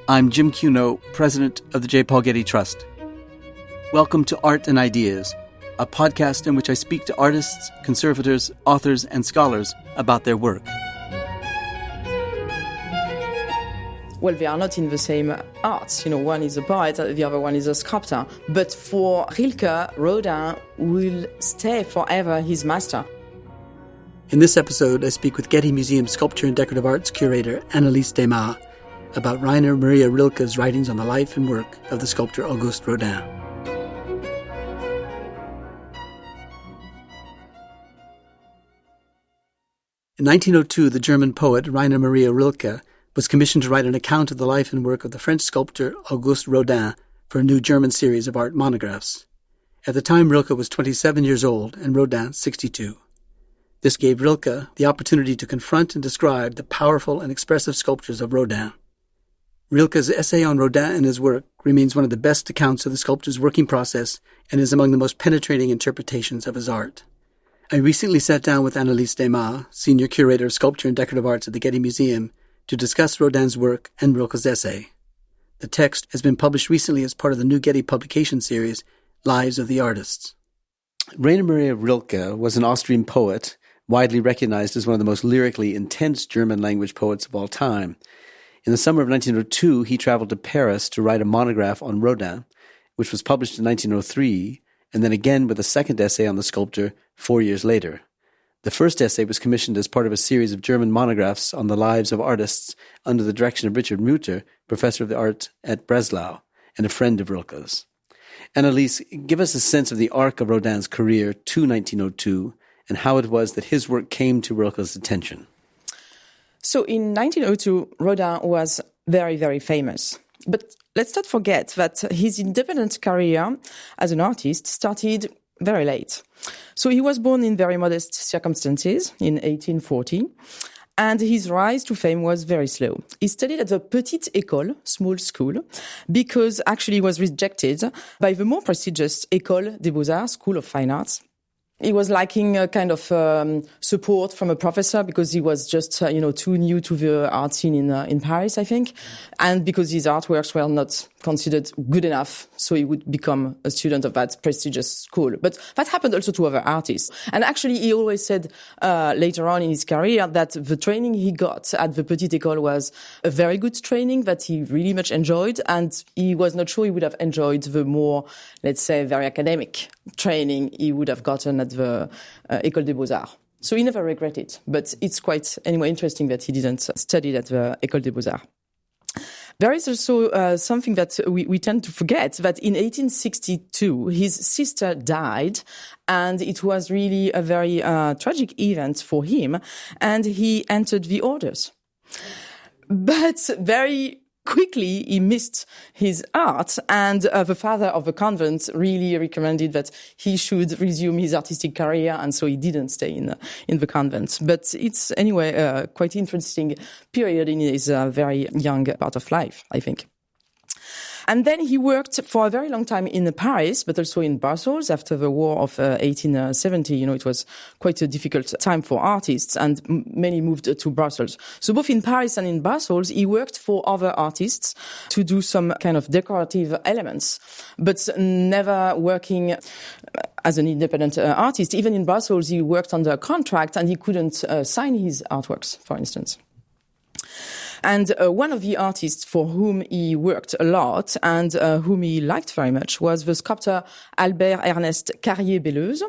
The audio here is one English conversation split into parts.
I'm Jim Cuno, president of the J. Paul Getty Trust. Welcome to Art and Ideas, a podcast in which I speak to artists, conservators, authors, and scholars about their work. Well, they are not in the same arts. One is a poet, the other one is a sculptor. But for Rilke, Rodin will stay forever his master. In this episode, I speak with Getty Museum Sculpture and Decorative Arts curator Anne-Lise Desmas about Rainer Maria Rilke's writings on the life and work of the sculptor August Rodin. In 1902, the German poet Rainer Maria Rilke was commissioned to write an account of the life and work of the French sculptor August Rodin for a new German series of art monographs. At the time, Rilke was 27 years old and Rodin 62. This gave Rilke the opportunity to confront and describe the powerful and expressive sculptures of Rodin. Rilke's essay on Rodin and his work remains one of the best accounts of the sculptor's working process and is among the most penetrating interpretations of his art. I recently sat down with Anne-Lise Desmas, Senior Curator of Sculpture and Decorative Arts at the Getty Museum, to discuss Rodin's work and Rilke's essay. The text has been published recently as part of the new Getty Publications series, Lives of the Artists. Rainer Maria Rilke was an Austrian poet, widely recognized as one of the most lyrically intense German-language poets of all time. In the summer of 1902, he traveled to Paris to write a monograph on Rodin, which was published in 1903, and then again with a second essay on the sculptor 4 years later. The first essay was commissioned as part of a series of German monographs on the lives of artists under the direction of Richard Mutter, professor of the art at Breslau and a friend of Rilke's. Anne-Lise, give us a sense of the arc of Rodin's career to 1902 and how it was that his work came to Rilke's attention. So in 1902, Rodin was very, very famous. But let's not forget that his independent career as an artist started very late. So he was born in very modest circumstances in 1840, and his rise to fame was very slow. He studied at the Petite École, small school, because actually he was rejected by the more prestigious École des Beaux-Arts, School of Fine Arts. He was lacking a kind of support from a professor because he was just, too new to the art scene in Paris, I think, and because his artworks were not considered good enough, so he would become a student of that prestigious school. But that happened also to other artists. And actually, he always said later on in his career that the training he got at the Petite École was a very good training that he really much enjoyed, and he was not sure he would have enjoyed the more, let's say, very academic training he would have gotten at the École des Beaux-Arts. So he never regretted, but it's quite, anyway, interesting that he didn't study at the École des Beaux-Arts. There is also something that we tend to forget, that in 1862, his sister died, and it was really a very tragic event for him, and he entered the orders. But very quickly, he missed his art, and the father of the convent really recommended that he should resume his artistic career, and so he didn't stay in the convent. But it's anyway a quite interesting period in his very young part of life, I think. And then he worked for a very long time in Paris, but also in Brussels after the war of 1870. It was quite a difficult time for artists, and many moved to Brussels. So both in Paris and in Brussels, he worked for other artists to do some kind of decorative elements, but never working as an independent artist. Even in Brussels, he worked under a contract, and he couldn't sign his artworks, for instance. And one of the artists for whom he worked a lot and whom he liked very much was the sculptor Albert Ernest Carrier-Belleuse.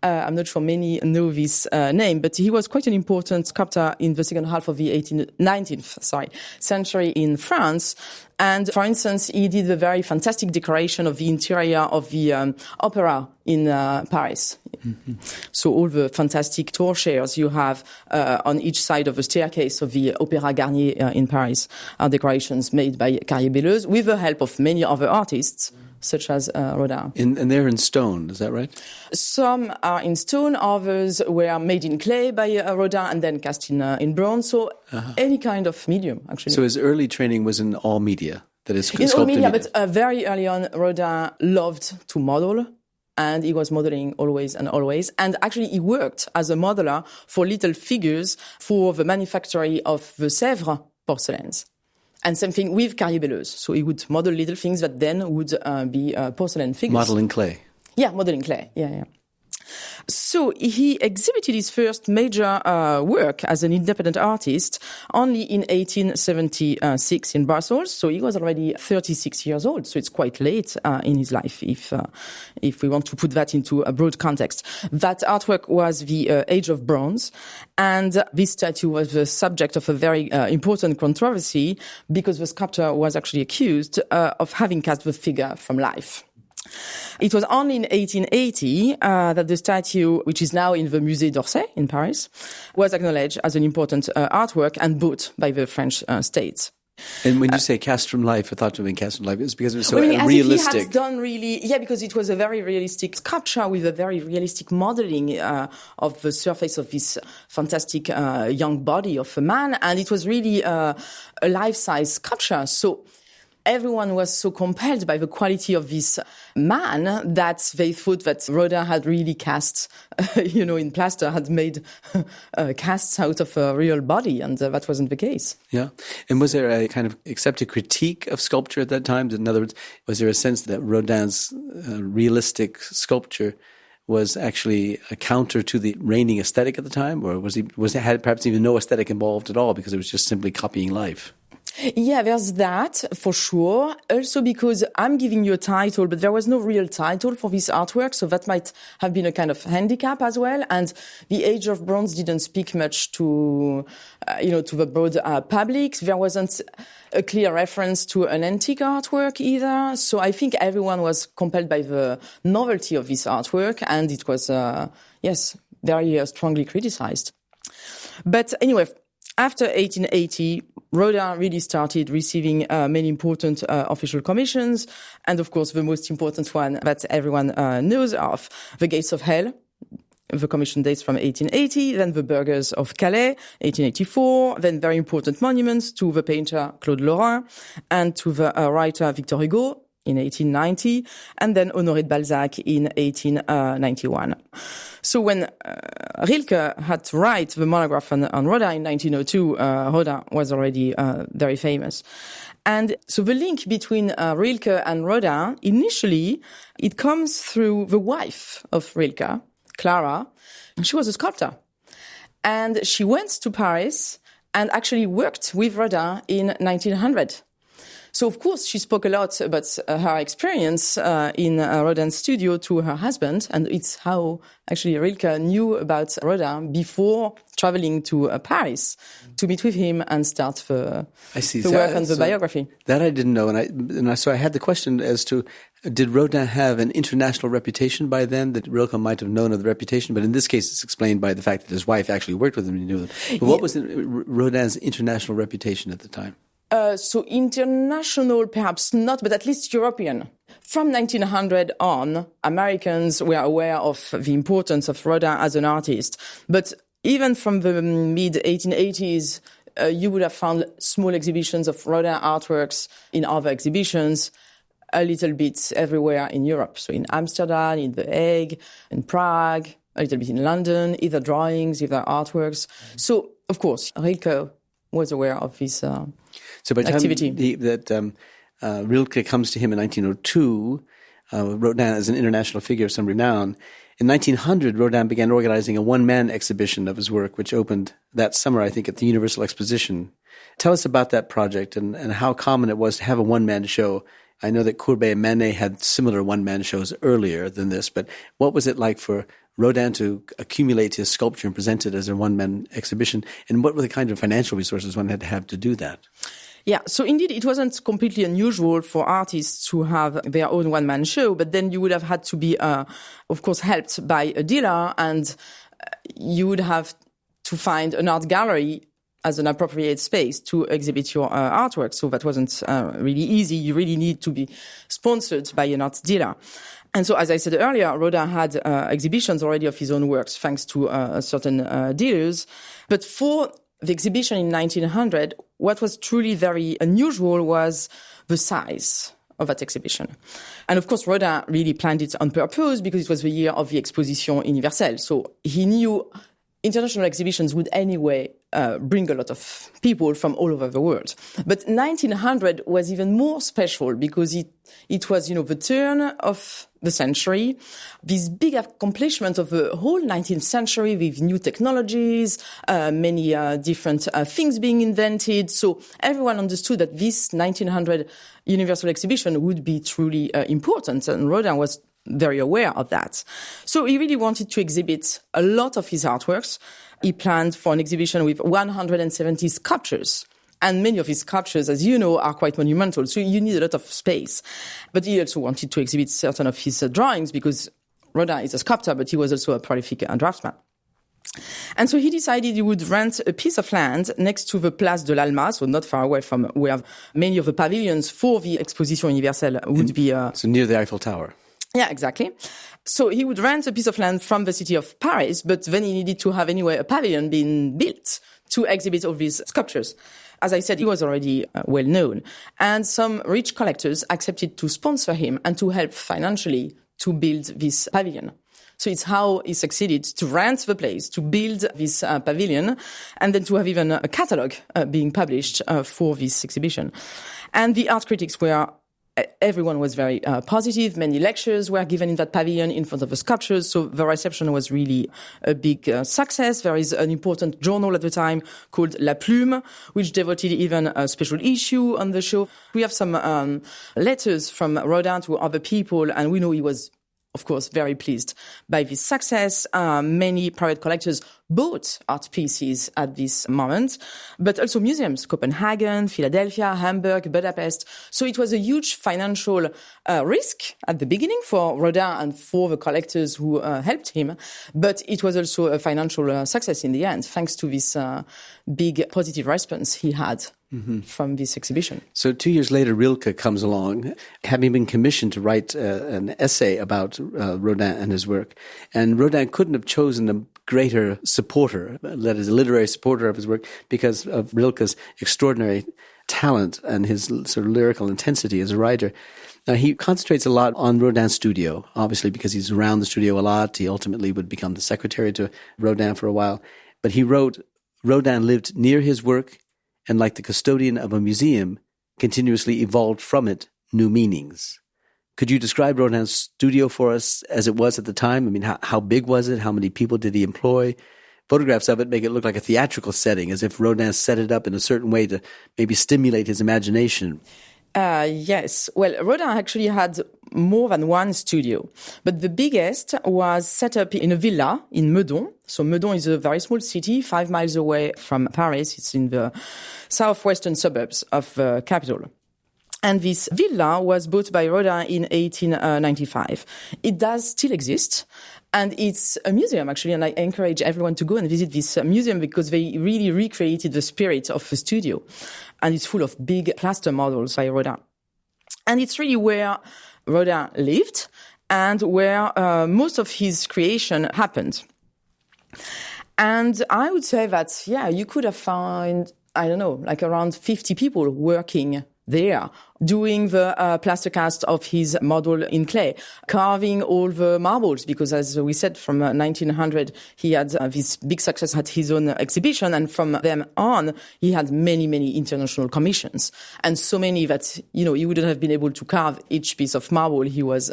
I'm not sure many know this name, but he was quite an important sculptor in the second half of the 19th century in France. And, for instance, he did a very fantastic decoration of the interior of the opera in Paris. Mm-hmm. So all the fantastic torchairs you have on each side of the staircase of the Opéra Garnier in Paris are decorations made by Carrier-Belleuse with the help of many other artists, such as Rodin. And they're in stone, is that right? Some are in stone, others were made in clay by Rodin and then cast in bronze, so any kind of medium, actually. So his early training was in all media? That is, in all media, but very early on, Rodin loved to model, and he was modeling always and always. And actually, he worked as a modeler for little figures for the manufactory of the Sèvres porcelains. And same thing with Carrier-Belleuse. So he would model little things that then would be porcelain figures. Modeling clay. Yeah, modeling clay. Yeah. So he exhibited his first major work as an independent artist only in 1876 in Brussels. So he was already 36 years old. So it's quite late in his life, if we want to put that into a broad context. That artwork was the Age of Bronze, and this statue was the subject of a very important controversy because the sculptor was actually accused of having cast the figure from life. It was only in 1880 that the statue, which is now in the Musée d'Orsay in Paris, was acknowledged as an important artwork and bought by the French state. And when you say cast from life, I thought to have been cast from life, it's because it was so as realistic. If he had done because it was a very realistic sculpture with a very realistic modeling of the surface of this fantastic young body of a man, and it was really a life-size sculpture. So everyone was so compelled by the quality of this man that they thought that Rodin had really cast, in plaster, had made casts out of a real body, and that wasn't the case. Yeah. And was there a kind of accepted critique of sculpture at that time? In other words, was there a sense that Rodin's realistic sculpture was actually a counter to the reigning aesthetic at the time? Or had perhaps even no aesthetic involved at all because it was just simply copying life? Yeah, there's that, for sure. Also because I'm giving you a title, but there was no real title for this artwork, so that might have been a kind of handicap as well. And the Age of Bronze didn't speak much to the broad public. There wasn't a clear reference to an antique artwork either. So I think everyone was compelled by the novelty of this artwork, and it was, very strongly criticized. But anyway, after 1880, Rodin really started receiving many important official commissions. And of course, the most important one that everyone knows of, the Gates of Hell. The commission dates from 1880, then the Burghers of Calais, 1884, then very important monuments to the painter Claude Lorrain and to the writer Victor Hugo in 1890, and then Honoré de Balzac in 1891. So when Rilke had to write the monograph on Rodin in 1902, Rodin was already very famous. And so the link between Rilke and Rodin, initially, it comes through the wife of Rilke, Clara. She was a sculptor. And she went to Paris and actually worked with Rodin in 1900. So, of course, she spoke a lot about her experience in Rodin's studio to her husband, and it's how actually Rilke knew about Rodin before traveling to Paris to meet with him and start the work on the biography. That I didn't know, so I had the question as to, did Rodin have an international reputation by then that Rilke might have known of the reputation? But in this case, it's explained by the fact that his wife actually worked with him and he knew them. But what was Rodin's international reputation at the time? So international, perhaps not, but at least European. From 1900 on, Americans were aware of the importance of Rodin as an artist. But even from the mid-1880s, you would have found small exhibitions of Rodin artworks in other exhibitions, a little bit everywhere in Europe. So in Amsterdam, in The Hague, in Prague, a little bit in London, either drawings, either artworks. So, of course, Rilke was aware of his So by the activity. time Rilke comes to him in 1902, Rodin is an international figure of some renown. In 1900, Rodin began organizing a one-man exhibition of his work, which opened that summer, I think, at the Universal Exposition. Tell us about that project and how common it was to have a one-man show. I know that Courbet and Manet had similar one-man shows earlier than this, but what was it like for Rodin to accumulate his sculpture and present it as a one-man exhibition? And what were the kind of financial resources one had to have to do that? Yeah, so indeed, it wasn't completely unusual for artists to have their own one-man show, but then you would have had to be, of course, helped by a dealer, and you would have to find an art gallery as an appropriate space to exhibit your artwork. So that wasn't really easy. You really need to be sponsored by an art dealer. And so, as I said earlier, Rodin had exhibitions already of his own works thanks to certain dealers. But for the exhibition in 1900, what was truly very unusual was the size of that exhibition. And of course, Rodin really planned it on purpose because it was the year of the Exposition Universelle. So he knew international exhibitions would anyway bring a lot of people from all over the world. But 1900 was even more special because it was, the turn of the century, this big accomplishment of the whole 19th century with new technologies, many different things being invented. So everyone understood that this 1900 Universal Exhibition would be truly important, and Rodin was very aware of that. So he really wanted to exhibit a lot of his artworks. He planned for an exhibition with 170 sculptures. And many of his sculptures, as you know, are quite monumental. So you need a lot of space. But he also wanted to exhibit certain of his drawings because Rodin is a sculptor, but he was also a prolific draftsman. And so he decided he would rent a piece of land next to the Place de l'Alma, so not far away from where many of the pavilions for the Exposition Universelle would be. So near the Eiffel Tower. Yeah, exactly. So he would rent a piece of land from the city of Paris, but then he needed to have anyway a pavilion being built to exhibit all these sculptures. As I said, he was already well known. And some rich collectors accepted to sponsor him and to help financially to build this pavilion. So it's how he succeeded to rent the place, to build this pavilion, and then to have even a catalogue being published for this exhibition. And the art critics everyone was very positive. Many lectures were given in that pavilion in front of the sculptures. So the reception was really a big success. There is an important journal at the time called La Plume, which devoted even a special issue on the show. We have some letters from Rodin to other people, and we know he was, of course, very pleased by this success. Many private collectors bought art pieces at this moment, but also museums, Copenhagen, Philadelphia, Hamburg, Budapest. So it was a huge financial risk at the beginning for Rodin and for the collectors who helped him, but it was also a financial success in the end, thanks to this big positive response he had. Mm-hmm. From this exhibition. So 2 years later, Rilke comes along, having been commissioned to write an essay about Rodin and his work. And Rodin couldn't have chosen a greater supporter, that is, a literary supporter of his work, because of Rilke's extraordinary talent and his sort of lyrical intensity as a writer. Now, he concentrates a lot on Rodin's studio, obviously, because he's around the studio a lot. He ultimately would become the secretary to Rodin for a while. But he wrote, Rodin lived near his work, and like the custodian of a museum, continuously evolved from it new meanings. Could you describe Rodin's studio for us as it was at the time? I mean, how big was it? How many people did he employ? Photographs of it make it look like a theatrical setting, as if Rodin set it up in a certain way to maybe stimulate his imagination. Yes. Well, Rodin actually had more than one studio, but the biggest was set up in a villa in Meudon. So Meudon is a very small city, 5 miles away from Paris. It's in the southwestern suburbs of the capital. And this villa was bought by Rodin in 1895. It does still exist. And it's a museum, actually, and I encourage everyone to go and visit this museum because they really recreated the spirit of the studio. And it's full of big plaster models by Rodin. And it's really where Rodin lived and where most of his creation happened. And I would say that, you could have found, like around 50 people working there, doing the plaster cast of his model in clay, carving all the marbles, because as we said, from 1900, he had this big success at his own exhibition. And from then on, he had many, many international commissions. And so many that, he wouldn't have been able to carve each piece of marble he was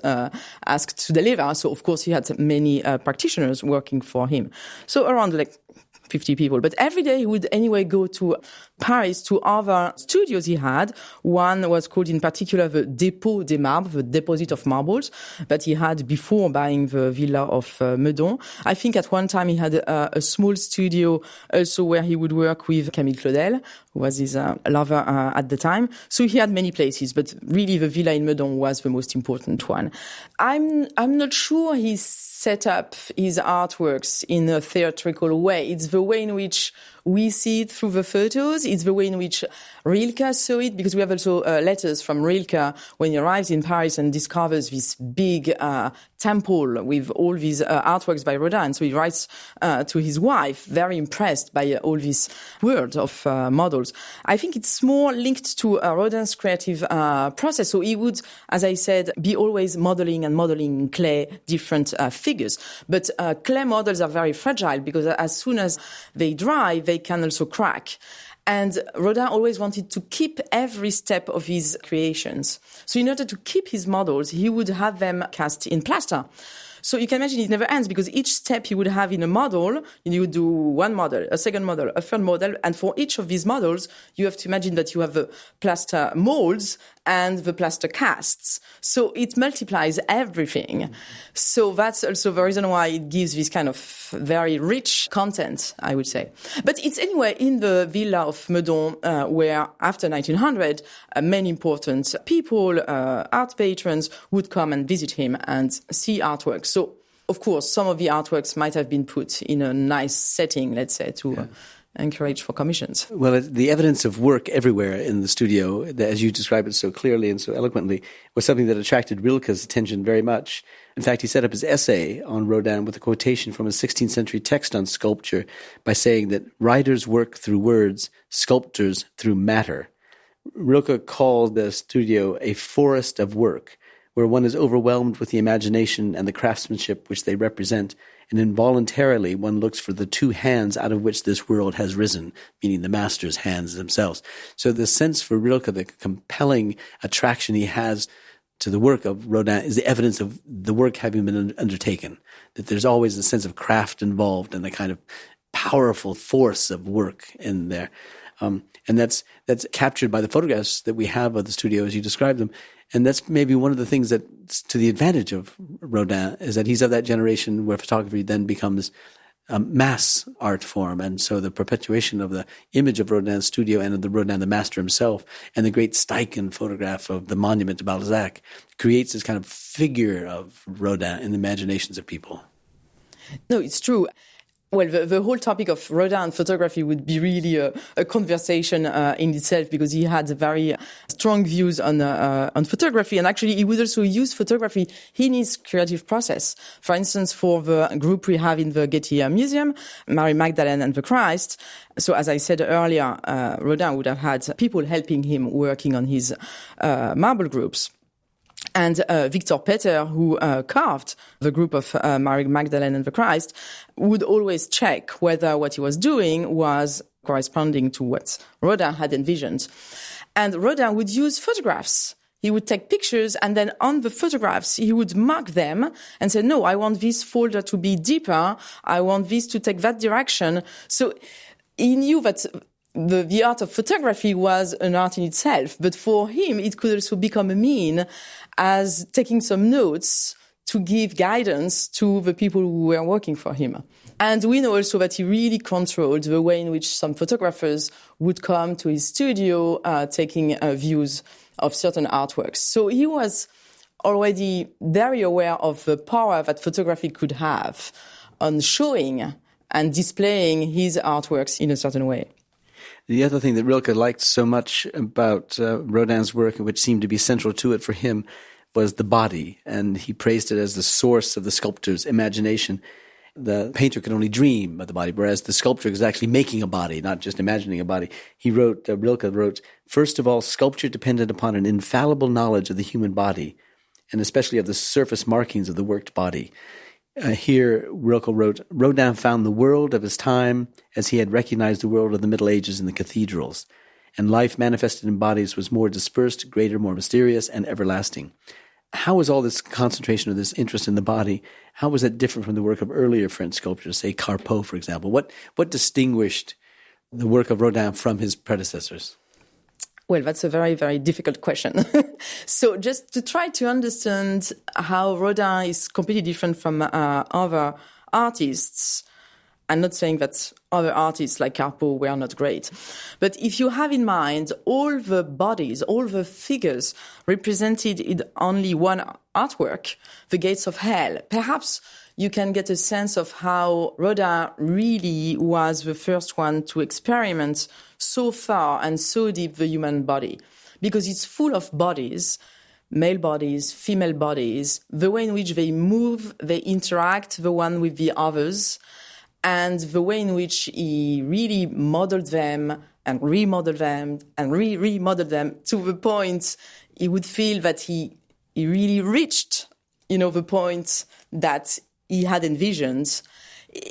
asked to deliver. So, of course, he had many practitioners working for him. So around 50 people. But every day he would anyway go to Paris to other studios he had. One was called in particular the Dépôt des Marbres, the deposit of marbles, that he had before buying the villa of Meudon. I think at one time he had a small studio also where he would work with Camille Claudel, who was his lover at the time. So he had many places, but really the villa in Meudon was the most important one. I'm not sure he set up his artworks in a theatrical way. It's the way in which we see it through the photos. It's the way in which Rilke saw it, because we have also letters from Rilke when he arrives in Paris and discovers this big temple with all these artworks by Rodin. So he writes to his wife, very impressed by all this world of models. I think it's more linked to Rodin's creative process. So he would, as I said, be always modeling in clay different figures. But clay models are very fragile because as soon as they dry, they they can also crack. And Rodin always wanted to keep every step of his creations. So in order to keep his models, he would have them cast in plaster. So you can imagine it never ends, because each step he would have in a model, you would do one model, a second model, a third model, and for each of these models, you have to imagine that you have the plaster molds and the plaster casts. So it multiplies everything. So that's also the reason why it gives this kind of very rich content, I would say. But it's anyway in the villa of Meudon, where after 1900, many important people, art patrons, would come and visit him and see artworks. So, of course, some of the artworks might have been put in a nice setting, let's say, to encourage for commissions. Well, the evidence of work everywhere in the studio, as you describe it so clearly and so eloquently, was something that attracted Rilke's attention very much. In fact, he set up his essay on Rodin with a quotation from a 16th century text on sculpture by saying that writers work through words, sculptors through matter. Rilke called the studio a forest of work, where one is overwhelmed with the imagination and the craftsmanship which they represent, and involuntarily one looks for the two hands out of which this world has risen, meaning the master's hands themselves. So the sense for Rilke, the compelling attraction he has to the work of Rodin, is the evidence of the work having been undertaken, that there's always a sense of craft involved and the kind of powerful force of work in there. And that's captured by the photographs that we have of the studio as you describe them. And that's maybe one of the things that's to the advantage of Rodin, is that he's of that generation where photography then becomes a mass art form. And so the perpetuation of the image of Rodin's studio and of the Rodin, the master himself, and the great Steichen photograph of the monument to Balzac creates this kind of figure of Rodin in the imaginations of people. No, it's true. Well, the whole topic of Rodin photography would be really a conversation in itself, because he had very strong views on photography, and actually he would also use photography in his creative process. For instance, for the group we have in the Getty Museum, Mary Magdalene and the Christ. So as I said earlier, Rodin would have had people helping him working on his marble groups. And Victor Peter, who carved the group of Mary Magdalene and the Christ, would always check whether what he was doing was corresponding to what Rodin had envisioned. And Rodin would use photographs. He would take pictures, and then on the photographs, he would mark them and say, no, I want this folder to be deeper. I want this to take that direction. So he knew that the art of photography was an art in itself, but for him, it could also become a mean as taking some notes to give guidance to the people who were working for him. And we know also that he really controlled the way in which some photographers would come to his studio, taking views of certain artworks. So he was already very aware of the power that photography could have on showing and displaying his artworks in a certain way. The other thing that Rilke liked so much about Rodin's work, and which seemed to be central to it for him, was the body. And he praised it as the source of the sculptor's imagination. The painter could only dream of the body, whereas the sculptor is actually making a body, not just imagining a body. Rilke wrote, first of all, sculpture depended upon an infallible knowledge of the human body, and especially of the surface markings of the worked body. Here, Rilke wrote, Rodin found the world of his time as he had recognized the world of the Middle Ages in the cathedrals, and life manifested in bodies was more dispersed, greater, more mysterious, and everlasting. How was all this concentration of this interest in the body, how was that different from the work of earlier French sculptors, say Carpeaux, for example? What distinguished the work of Rodin from his predecessors? Well, that's a very, very difficult question. So just to try to understand how Rodin is completely different from other artists, I'm not saying that other artists like Carpeaux were not great. But if you have in mind all the bodies, all the figures represented in only one artwork, The Gates of Hell, perhaps you can get a sense of how Rodin really was the first one to experiment so far and so deep the human body. Because it's full of bodies, male bodies, female bodies, the way in which they move, they interact the one with the others, and the way in which he really modeled them and remodeled them and remodeled them to the point he would feel that he really reached, the point that he had envisioned.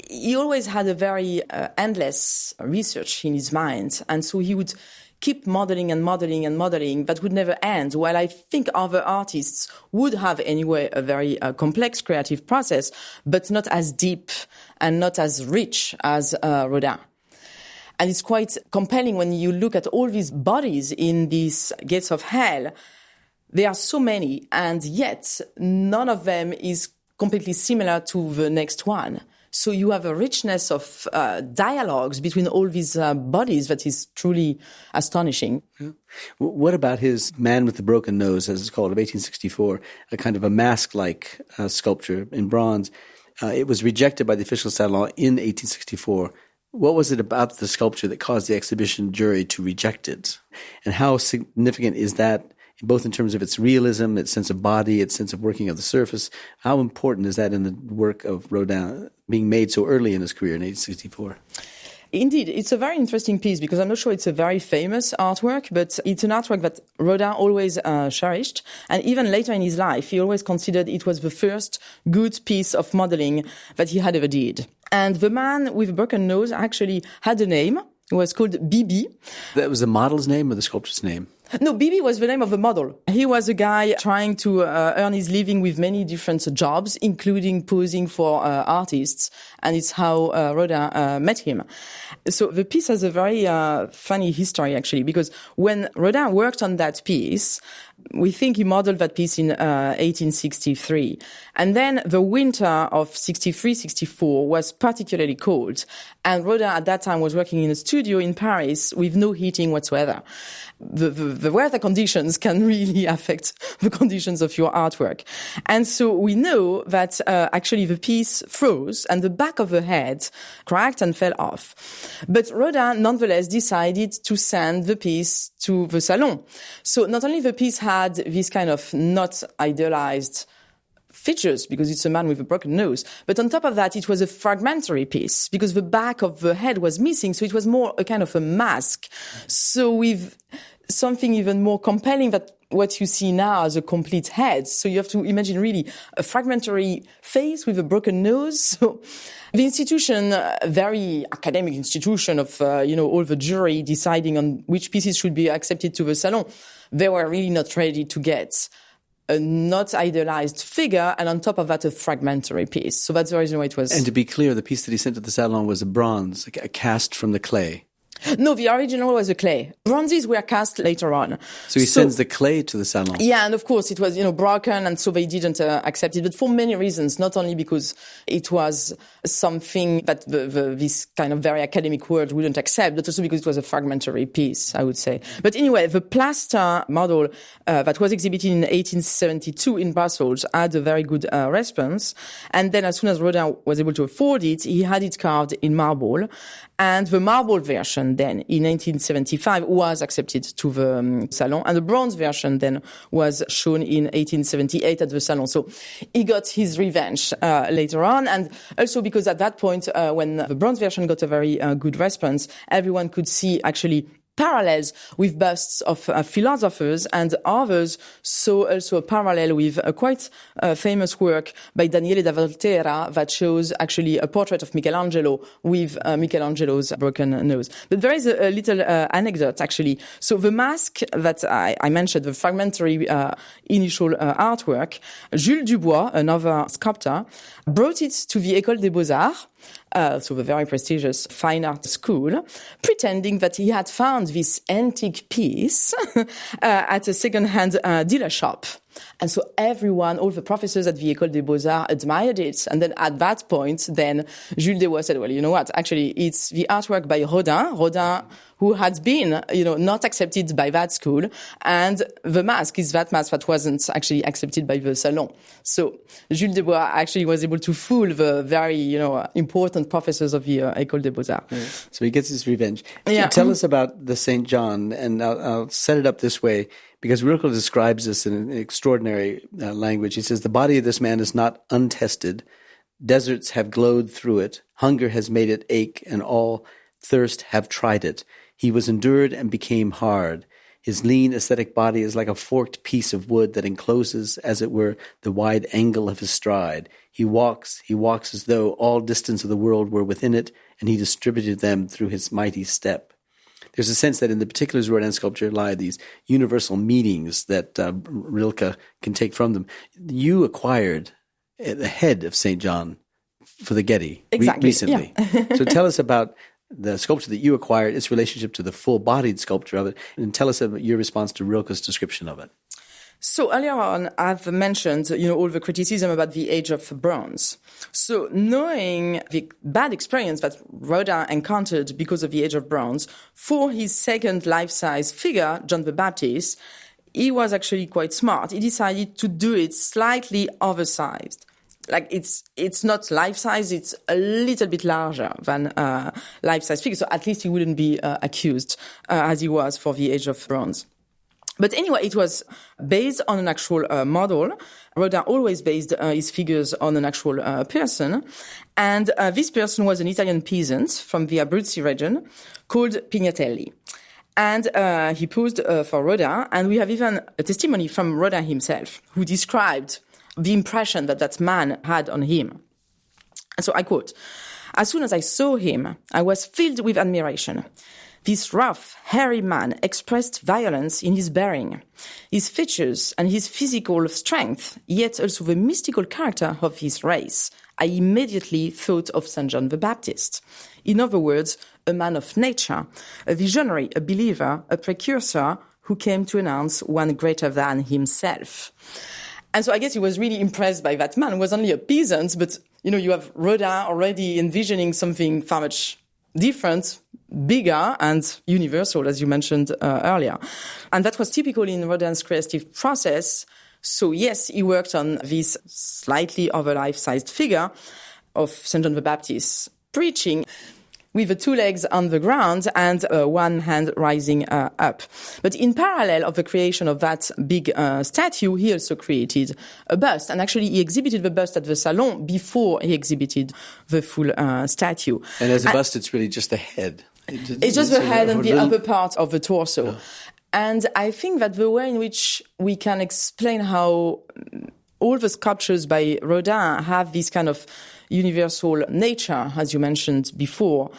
he always had a very endless research in his mind. And so he would keep modeling and modeling and modeling, but would never end. While I think other artists would have anyway a very complex creative process, but not as deep and not as rich as Rodin. And it's quite compelling when you look at all these bodies in these gates of hell. There are so many, and yet none of them is completely similar to the next one. So you have a richness of dialogues between all these bodies that is truly astonishing. Yeah. What about his Man with the Broken Nose, as it's called, of 1864, a kind of a mask-like sculpture in bronze? It was rejected by the official salon in 1864. What was it about the sculpture that caused the exhibition jury to reject it? And how significant is that, both in terms of its realism, its sense of body, its sense of working of the surface? How important is that in the work of Rodin being made so early in his career in 1864? Indeed, it's a very interesting piece because I'm not sure it's a very famous artwork, but it's an artwork that Rodin always cherished. And even later in his life, he always considered it was the first good piece of modeling that he had ever did. And the man with a broken nose actually had a name. It was called Bibi. That was the model's name or the sculptor's name? No, Bibi was the name of the model. He was a guy trying to earn his living with many different jobs, including posing for artists. And it's how Rodin met him. So the piece has a very funny history, actually, because when Rodin worked on that piece, we think he modeled that piece in 1863. And then the winter of 63-64 was particularly cold. And Rodin at that time was working in a studio in Paris with no heating whatsoever. The weather conditions can really affect the conditions of your artwork. And so we know that actually the piece froze and the back of the head cracked and fell off. But Rodin nonetheless decided to send the piece to the Salon. So not only the piece had this kind of not idealized features because it's a man with a broken nose. But on top of that, it was a fragmentary piece because the back of the head was missing. So it was more a kind of a mask. So with something even more compelling that what you see now as a complete head. So you have to imagine really a fragmentary face with a broken nose. So the institution, very academic institution of, all the jury deciding on which pieces should be accepted to the Salon, they were really not ready to get a not idealized figure, and on top of that, a fragmentary piece. So that's the reason why it was... And to be clear, the piece that he sent to the Salon was a bronze, a cast from the clay. No, the original was a clay. Bronzes were cast later on. So he sends the clay to the Salon. Yeah, and of course it was, broken, and so they didn't accept it. But for many reasons, not only because it was something that this kind of very academic world wouldn't accept, but also because it was a fragmentary piece, I would say. But anyway, the plaster model that was exhibited in 1872 in Brussels had a very good response. And then as soon as Rodin was able to afford it, he had it carved in marble. And the marble version then in 1875 was accepted to the Salon, and the bronze version then was shown in 1878 at the Salon. So he got his revenge later on, and also because at that point when the bronze version got a very good response, everyone could see actually parallels with busts of philosophers, and others saw also a parallel with a quite famous work by Daniele da Volterra that shows actually a portrait of Michelangelo with Michelangelo's broken nose. But there is a little anecdote, actually. So the mask that I mentioned, the fragmentary initial artwork, Jules Dubois, another sculptor, brought it to the École des Beaux-Arts, so the very prestigious fine art school, pretending that he had found this antique piece at a second-hand dealer shop. And so everyone, all the professors at the École des Beaux-Arts admired it. And then at that point, then Jules Dubois said, well, you know what? Actually, it's the artwork by Rodin, who had been, not accepted by that school. And the mask is that mask that wasn't actually accepted by the Salon. So Jules Dubois actually was able to fool the very, important professors of the École des Beaux-Arts. Yeah. So he gets his revenge. Yeah. Tell us about the St. John, and I'll set it up this way, because Rilke describes this in an extraordinary language. He says, the body of this man is not untested. Deserts have glowed through it. Hunger has made it ache, and all thirst have tried it. He was endured and became hard. His lean, aesthetic body is like a forked piece of wood that encloses, as it were, the wide angle of his stride. He walks as though all distance of the world were within it, and he distributed them through his mighty step. There's a sense that in the particulars of Rodin sculpture lie these universal meanings that Rilke can take from them. You acquired the head of St. John for the Getty recently. Yeah. So tell us about the sculpture that you acquired, its relationship to the full-bodied sculpture of it, and tell us about your response to Rilke's description of it. So earlier on, I've mentioned, all the criticism about the age of bronze. So knowing the bad experience that Rodin encountered because of the age of bronze, for his second life-size figure, John the Baptist, he was actually quite smart. He decided to do it slightly oversized. Like it's not life-size, it's a little bit larger than life-size figure. So at least he wouldn't be accused as he was for the age of bronze. But anyway, it was based on an actual model. Rodin always based his figures on an actual person. And this person was an Italian peasant from the Abruzzi region called Pignatelli. And he posed for Rodin. And we have even a testimony from Rodin himself, who described the impression that man had on him. And so I quote, "As soon as I saw him, I was filled with admiration. This rough, hairy man expressed violence in his bearing, his features and his physical strength, yet also the mystical character of his race. I immediately thought of St. John the Baptist. In other words, a man of nature, a visionary, a believer, a precursor who came to announce one greater than himself." And so I guess he was really impressed by that man. He was only a peasant, but, you have Rodin already envisioning something far much different, bigger and universal, as you mentioned earlier. And that was typical in Rodin's creative process. So yes, he worked on this slightly over life-sized figure of St. John the Baptist preaching with the two legs on the ground and one hand rising up. But in parallel of the creation of that big statue, he also created a bust. And actually, he exhibited the bust at the Salon before he exhibited the full statue. And as a bust, it's really just the head. It's just the head and the upper part of the torso. Yeah. And I think that the way in which we can explain how all the sculptures by Rodin have this kind of universal nature, as you mentioned before,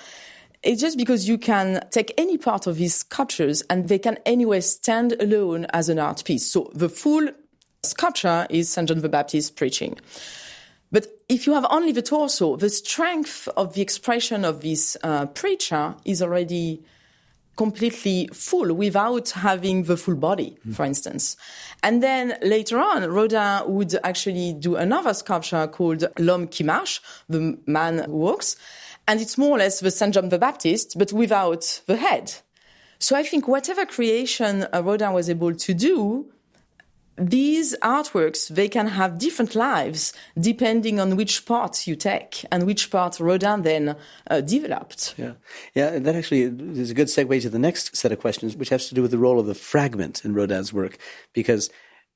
it's just because you can take any part of these sculptures and they can anyway stand alone as an art piece. So the full sculpture is St. John the Baptist preaching. But if you have only the torso, the strength of the expression of this preacher is already completely full without having the full body, for instance. And then later on, Rodin would actually do another sculpture called L'Homme qui marche, the man who walks. And it's more or less the St. John the Baptist, but without the head. So I think whatever creation Rodin was able to do, these artworks, they can have different lives depending on which part you take and which part Rodin then developed. Yeah, and that actually is a good segue to the next set of questions, which has to do with the role of the fragment in Rodin's work, because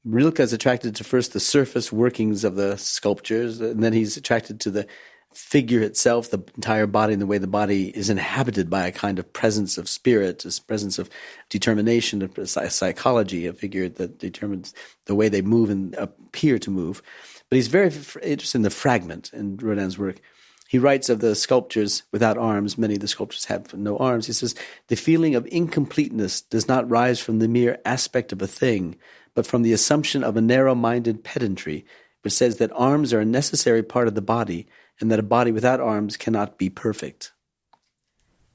Rilke is attracted to first the surface workings of the sculptures, and then he's attracted to the figure itself, the entire body, and the way the body is inhabited by a kind of presence of spirit, a presence of determination, a psychology, a figure that determines the way they move and appear to move. But he's very interested in the fragment in Rodin's work. He writes of the sculptures without arms. Many of the sculptures have no arms. He says, "The feeling of incompleteness does not rise from the mere aspect of a thing, but from the assumption of a narrow-minded pedantry, which says that arms are a necessary part of the body, and that a body without arms cannot be perfect."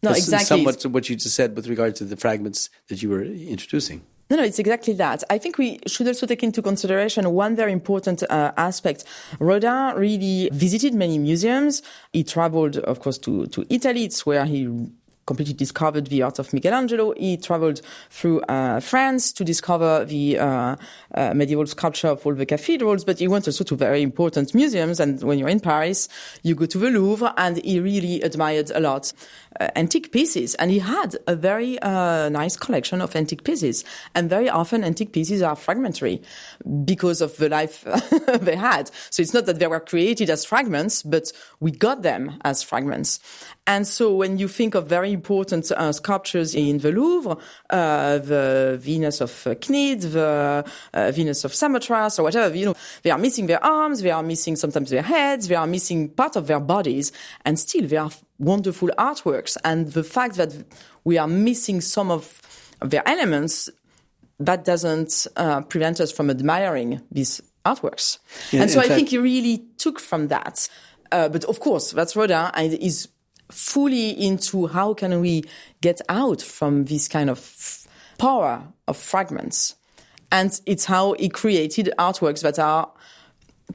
No, That's exactly. somewhat to what you just said with regard to the fragments that you were introducing. No, it's exactly that. I think we should also take into consideration one very important aspect. Rodin really visited many museums. He traveled, of course, to Italy. It's where he completely discovered the art of Michelangelo. He traveled through France to discover the medieval sculpture of all the cathedrals, but he went also to very important museums. And when you're in Paris, you go to the Louvre, and he really admired a lot antique pieces, and he had a very nice collection of antique pieces. And very often antique pieces are fragmentary because of the life they had. So it's not that they were created as fragments, but we got them as fragments. And so when you think of very important sculptures in the Louvre, the Venus of Cnid, the Venus of Samothrace, or whatever, they are missing their arms, they are missing sometimes their heads, they are missing part of their bodies, and still they are wonderful artworks. And the fact that we are missing some of their elements, that doesn't prevent us from admiring these artworks. Yeah, and so I think he really took from that. But of course, that's Rodin, and is fully into how can we get out from this kind of power of fragments. And it's how he created artworks that are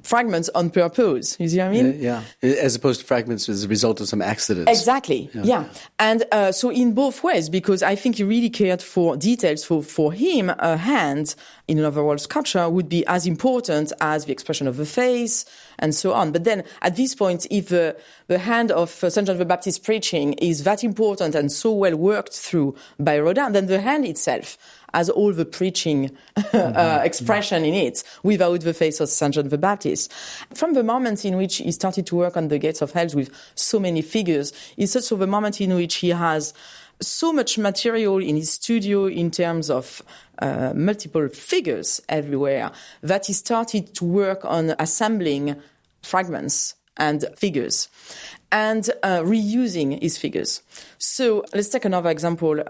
fragments on purpose. You see what I mean? Yeah. As opposed to fragments as a result of some accidents. Exactly. Yeah. And so in both ways, because I think he really cared for details. For him, a hand in an overall sculpture would be as important as the expression of the face and so on. But then at this point, if the hand of St. John the Baptist preaching is that important and so well worked through by Rodin, then the hand itself has all the preaching expression in it without the face of St. John the Baptist. From the moment in which he started to work on the Gates of Hell with so many figures, it's also the moment in which he has so much material in his studio in terms of multiple figures everywhere that he started to work on assembling fragments and figures and reusing his figures. So let's take another example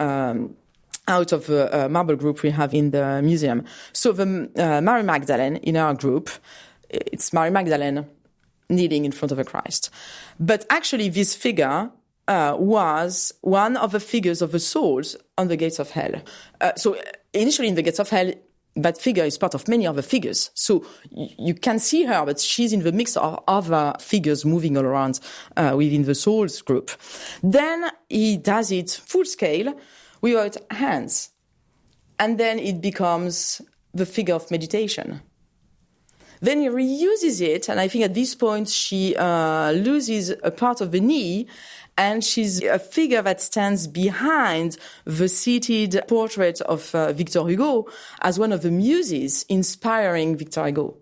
out of the marble group we have in the museum. So the Mary Magdalene in our group, it's Mary Magdalene kneeling in front of a Christ. But actually this figure was one of the figures of the souls on the Gates of Hell. So initially in the Gates of Hell, that figure is part of many other figures. So you can see her, but she's in the mix of other figures moving all around within the souls group. Then he does it full scale without hands. And then it becomes the figure of meditation. Then he reuses it, and I think at this point she loses a part of the knee, and she's a figure that stands behind the seated portrait of Victor Hugo as one of the muses inspiring Victor Hugo.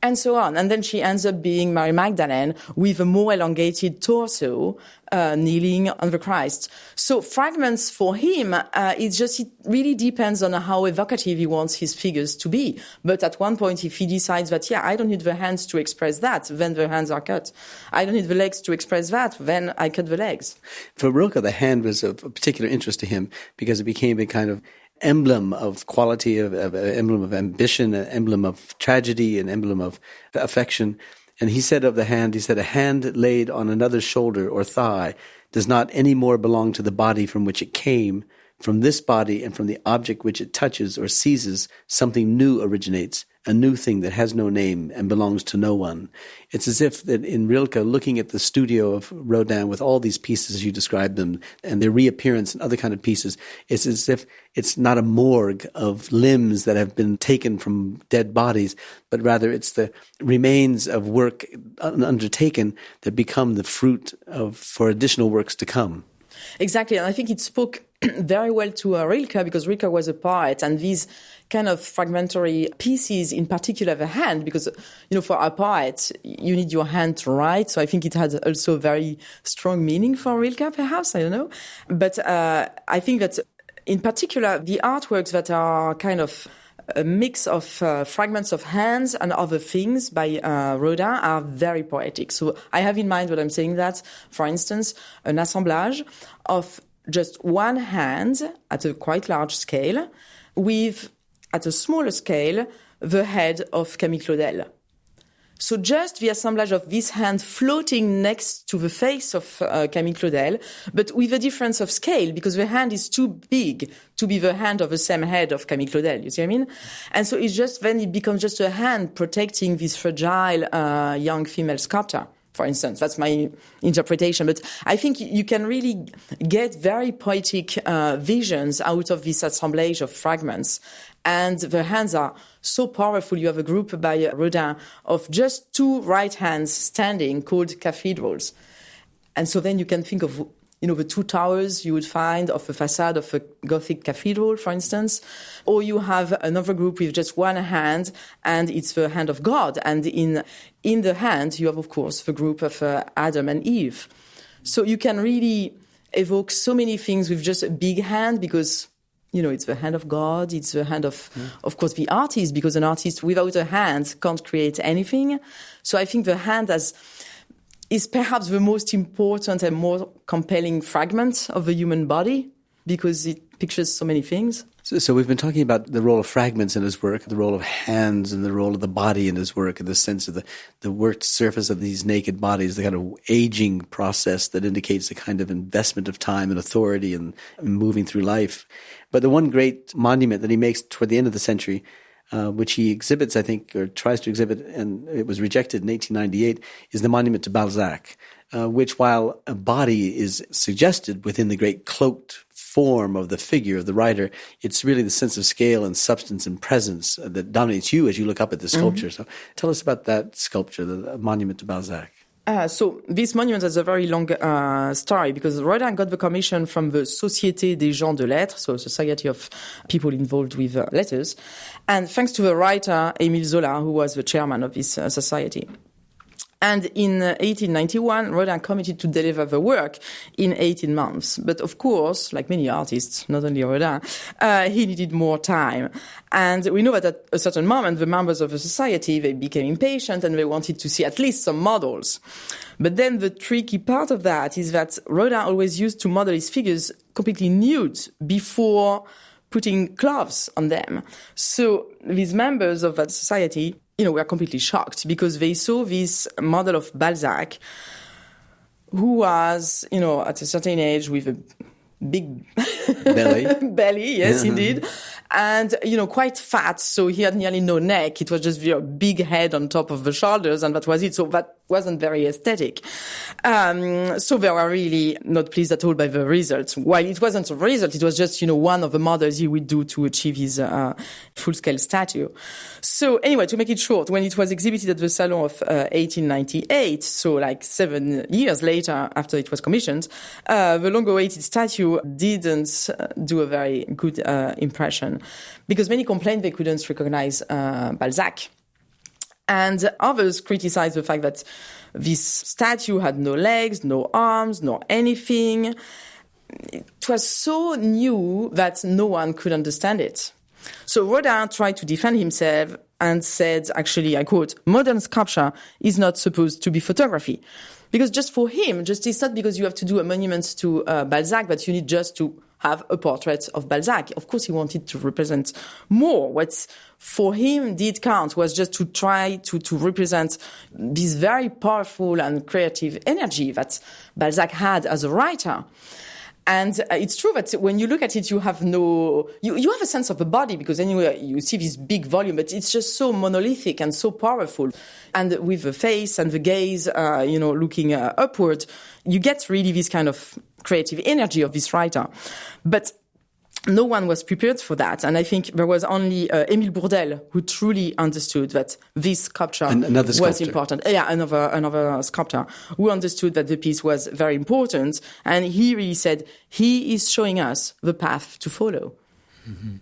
And so on. And then she ends up being Mary Magdalene with a more elongated torso, kneeling on the Christ. So fragments for him, it really depends on how evocative he wants his figures to be. But at one point, if he decides that, I don't need the hands to express that, then the hands are cut. I don't need the legs to express that, then I cut the legs. For Rilke, the hand was of particular interest to him because it became a kind of emblem of quality, of emblem of ambition, an emblem of tragedy, an emblem of affection. And he said of the hand, a hand laid on another's shoulder or thigh does not any more belong to the body from which it came. From this body and from the object which it touches or seizes, something new originates, a new thing that has no name and belongs to no one. It's as if that in Rilke, looking at the studio of Rodin with all these pieces as you described them and their reappearance and other kind of pieces, it's as if it's not a morgue of limbs that have been taken from dead bodies, but rather it's the remains of work undertaken that become the fruit for additional works to come. Exactly, and I think it spoke very well to Rilke, because Rilke was a poet, and these kind of fragmentary pieces, in particular the hand, because, for a poet, you need your hand to write, so I think it had also a very strong meaning for Rilke, perhaps, I don't know. But I think that, in particular, the artworks that are kind of a mix of fragments of hands and other things by Rodin are very poetic. So I have in mind, when I'm saying that, for instance, an assemblage of just one hand at a quite large scale with, at a smaller scale, the head of Camille Claudel. So just the assemblage of this hand floating next to the face of Camille Claudel, but with a difference of scale, because the hand is too big to be the hand of the same head of Camille Claudel, you see what I mean? And so then it becomes just a hand protecting this fragile young female sculptor. For instance, that's my interpretation. But I think you can really get very poetic visions out of this assemblage of fragments. And the hands are so powerful. You have a group by Rodin of just two right hands standing called cathedrals. And so then you can think of the two towers you would find of a facade of a Gothic cathedral, for instance. Or you have another group with just one hand, and it's the hand of God. And in the hand, you have, of course, the group of Adam and Eve. So you can really evoke so many things with just a big hand, because it's the hand of God. It's the hand of course, the artist, because an artist without a hand can't create anything. So I think the hand is perhaps the most important and more compelling fragment of the human body, because it pictures so many things. So we've been talking about the role of fragments in his work, the role of hands and the role of the body in his work, and the sense of the worked surface of these naked bodies, the kind of aging process that indicates the kind of investment of time and authority and moving through life. But the one great monument that he makes toward the end of the century, which he exhibits, I think, or tries to exhibit, and it was rejected in 1898, is the monument to Balzac, which, while a body is suggested within the great cloaked form of the figure of the writer, it's really the sense of scale and substance and presence that dominates you as you look up at the sculpture. So tell us about that sculpture, the monument to Balzac. So this monument has a very long story, because Rodin got the commission from the Société des gens de lettres, so a society of people involved with letters, and thanks to the writer Émile Zola, who was the chairman of this society. And in 1891, Rodin committed to deliver the work in 18 months. But of course, like many artists, not only Rodin, he needed more time. And we know that at a certain moment, the members of the society, they became impatient and they wanted to see at least some models. But then the tricky part of that is that Rodin always used to model his figures completely nude before putting clothes on them. So these members of that society, were completely shocked, because they saw this model of Balzac, who was, at a certain age with a big belly, yes, indeed, and, quite fat, so he had nearly no neck. It was just a big head on top of the shoulders, and that was it. So that wasn't very aesthetic. So they were really not pleased at all by the result. While it wasn't a result, it was just, one of the models he would do to achieve his full-scale statue. So anyway, to make it short, when it was exhibited at the Salon of 1898, so like 7 years later after it was commissioned, the long-awaited statue didn't do a very good impression, because many complained they couldn't recognize Balzac. And others criticized the fact that this statue had no legs, no arms, no anything. It was so new that no one could understand it. So Rodin tried to defend himself and said, actually, I quote, "Modern sculpture is not supposed to be photography." Because just for him, it's not because you have to do a monument to Balzac, but you need just to have a portrait of Balzac. Of course, he wanted to represent more. What for him did count was just to try to represent this very powerful and creative energy that Balzac had as a writer. And it's true that when you look at it, you have you have a sense of the body, because anyway, you see this big volume, but it's just so monolithic and so powerful. And with the face and the gaze, looking upward, you get really this kind of creative energy of this writer. But no one was prepared for that. And I think there was only Émile Bourdelle who truly understood that this sculpture was important. Yeah, another sculptor who understood that the piece was very important. And he really said, he is showing us the path to follow. Mm-hmm.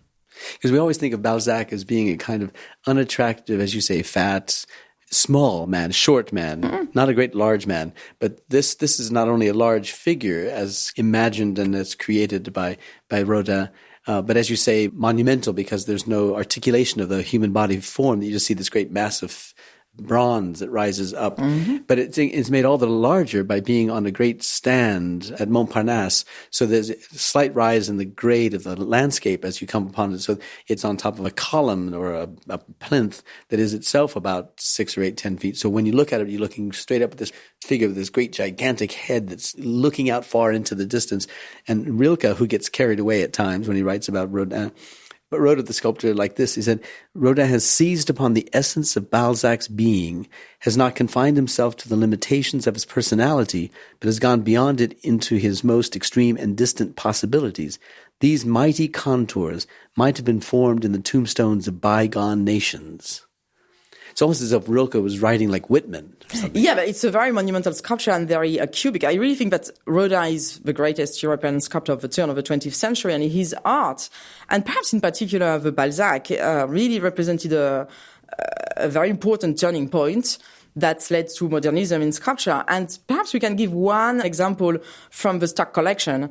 Because we always think of Balzac as being a kind of unattractive, as you say, fat, small man, short man, not a great large man. But this is not only a large figure as imagined and as created by Rodin, but as you say, monumental, because there's no articulation of the human body form. You just see this great mass of bronze that rises up. Mm-hmm. But it's made all the larger by being on a great stand at Montparnasse. So there's a slight rise in the grade of the landscape as you come upon it. So it's on top of a column or a plinth that is itself about 6 or 8, 10 feet. So when you look at it, you're looking straight up at this figure with this great gigantic head that's looking out far into the distance. And Rilke, who gets carried away at times when he writes about Rodin, but wrote of the sculptor like this. He said, "Rodin has seized upon the essence of Balzac's being, has not confined himself to the limitations of his personality, but has gone beyond it into his most extreme and distant possibilities. These mighty contours might have been formed in the tombstones of bygone nations." It's almost as if Rilke was writing like Whitman or something. Yeah, but it's a very monumental sculpture and very cubic. I really think that Rodin is the greatest European sculptor of the turn of the 20th century, and his art, and perhaps in particular the Balzac, really represented a very important turning point that led to modernism in sculpture. And perhaps we can give one example from the stock collection,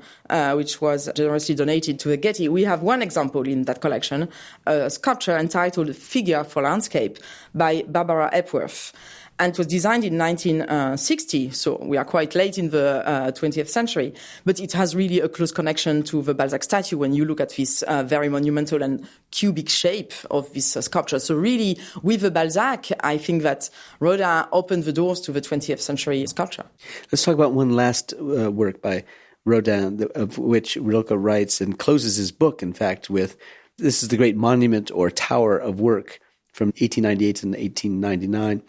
which was generously donated to the Getty. We have one example in that collection, a sculpture entitled Figure for Landscape by Barbara Epworth. And it was designed in 1960, so we are quite late in the 20th century. But it has really a close connection to the Balzac statue when you look at this very monumental and cubic shape of this sculpture. So really, with the Balzac, I think that Rodin opened the doors to the 20th century sculpture. Let's talk about one last work by Rodin, of which Rilke writes and closes his book, in fact, with, this is the great monument or tower of work from 1898 to 1899.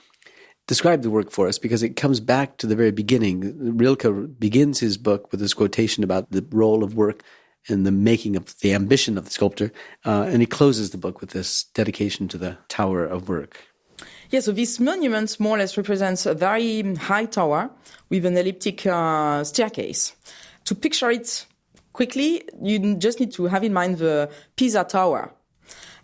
Describe the work for us, because it comes back to the very beginning. Rilke begins his book with this quotation about the role of work and the making of the ambition of the sculptor, and he closes the book with this dedication to the Tower of Work. Yeah, so this monument more or less represents a very high tower with an elliptic staircase. To picture it quickly, you just need to have in mind the Pisa Tower.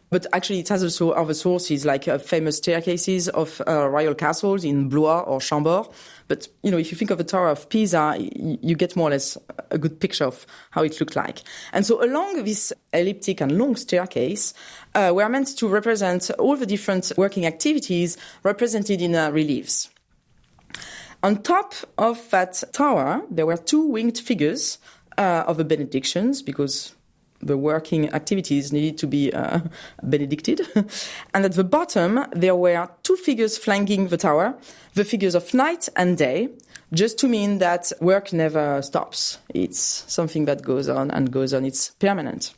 But actually, it has also other sources, like famous staircases of royal castles in Blois or Chambord. But, if you think of the Tower of Pisa, you get more or less a good picture of how it looked like. And so along this elliptic and long staircase, we are meant to represent all the different working activities represented in reliefs. On top of that tower, there were two winged figures of the benedictions, because the working activities needed to be benedicted. And at the bottom, there were two figures flanking the tower, the figures of night and day, just to mean that work never stops. It's something that goes on and goes on. It's permanent.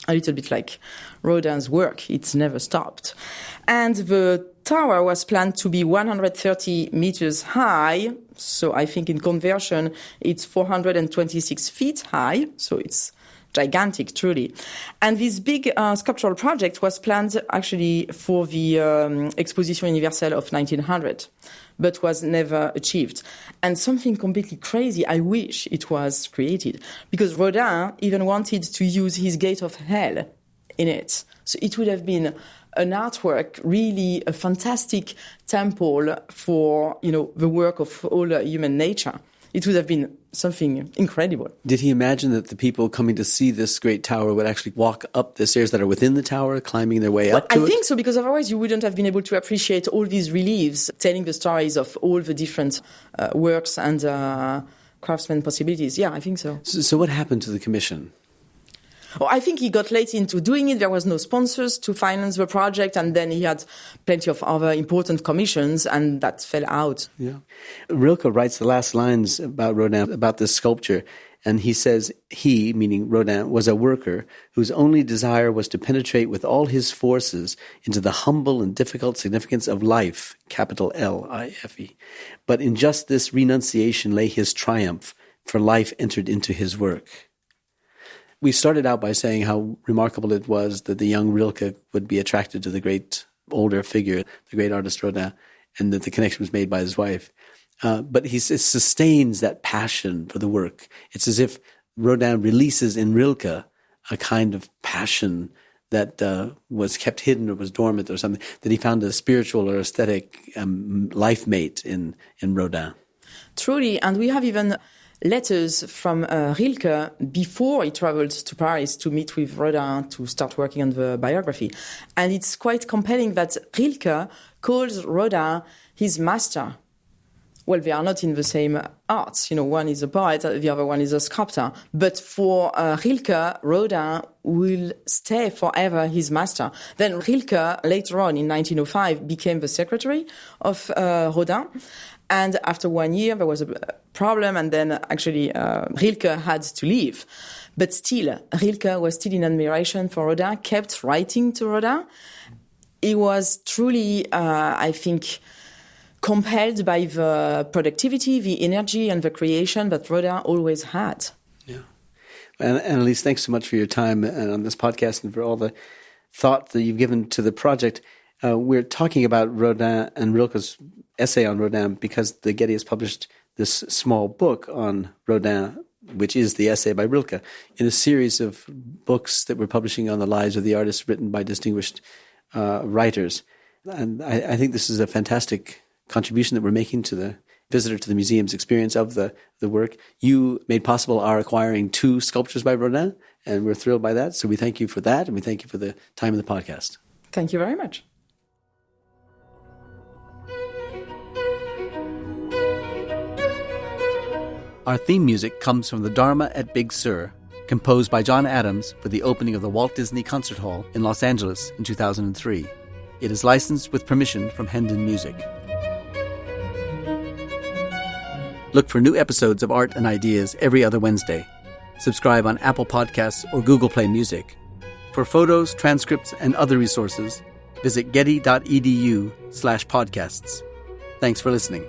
A little bit like Rodin's work. It's never stopped. And the tower was planned to be 130 meters high. So I think in conversion, it's 426 feet high. So it's gigantic, truly. And this big sculptural project was planned actually for the Exposition Universelle of 1900, but was never achieved. And something completely crazy, I wish it was created, because Rodin even wanted to use his Gate of Hell in it. So it would have been an artwork, really a fantastic temple for, the work of all human nature. It would have been something incredible. Did he imagine that the people coming to see this great tower would actually walk up the stairs that are within the tower, climbing their way up to it? I think so, because otherwise you wouldn't have been able to appreciate all these reliefs, telling the stories of all the different works and craftsman possibilities. Yeah, I think so. So what happened to the commission? Oh, I think he got late into doing it. There was no sponsors to finance the project, and then he had plenty of other important commissions, and that fell out. Yeah. Rilke writes the last lines about Rodin, about this sculpture, and he says he, meaning Rodin, was a worker whose only desire was to penetrate with all his forces into the humble and difficult significance of life, capital L-I-F-E. But in just this renunciation lay his triumph, for life entered into his work. We started out by saying how remarkable it was that the young Rilke would be attracted to the great older figure, the great artist Rodin, and that the connection was made by his wife. But it sustains that passion for the work. It's as if Rodin releases in Rilke a kind of passion that was kept hidden or was dormant or something, that he found a spiritual or aesthetic life mate in Rodin. Truly, and we have even letters from Rilke before he traveled to Paris to meet with Rodin to start working on the biography. And it's quite compelling that Rilke calls Rodin his master. Well, they are not in the same arts. One is a poet, the other one is a sculptor. But for Rilke, Rodin will stay forever his master. Then Rilke, later on in 1905, became the secretary of Rodin. And after 1 year, there was a problem, and then actually Rilke had to leave. But still, Rilke was still in admiration for Rodin, kept writing to Rodin. He was truly, I think, compelled by the productivity, the energy, and the creation that Rodin always had. Yeah. And Anne-Lise, thanks so much for your time on this podcast and for all the thought that you've given to the project. We're talking about Rodin and Rilke's essay on Rodin because the Getty has published this small book on Rodin, which is the essay by Rilke, in a series of books that we're publishing on the lives of the artists written by distinguished writers. And I think this is a fantastic contribution that we're making to the visitor to the museum's experience of the work. You made possible our acquiring 2 sculptures by Rodin, and we're thrilled by that. So we thank you for that, and we thank you for the time of the podcast. Thank you very much. Our theme music comes from the Dharma at Big Sur, composed by John Adams for the opening of the Walt Disney Concert Hall in Los Angeles in 2003. It is licensed with permission from Hendon Music. Look for new episodes of Art and Ideas every other Wednesday. Subscribe on Apple Podcasts or Google Play Music. For photos, transcripts, and other resources, visit getty.edu/podcasts. Thanks for listening.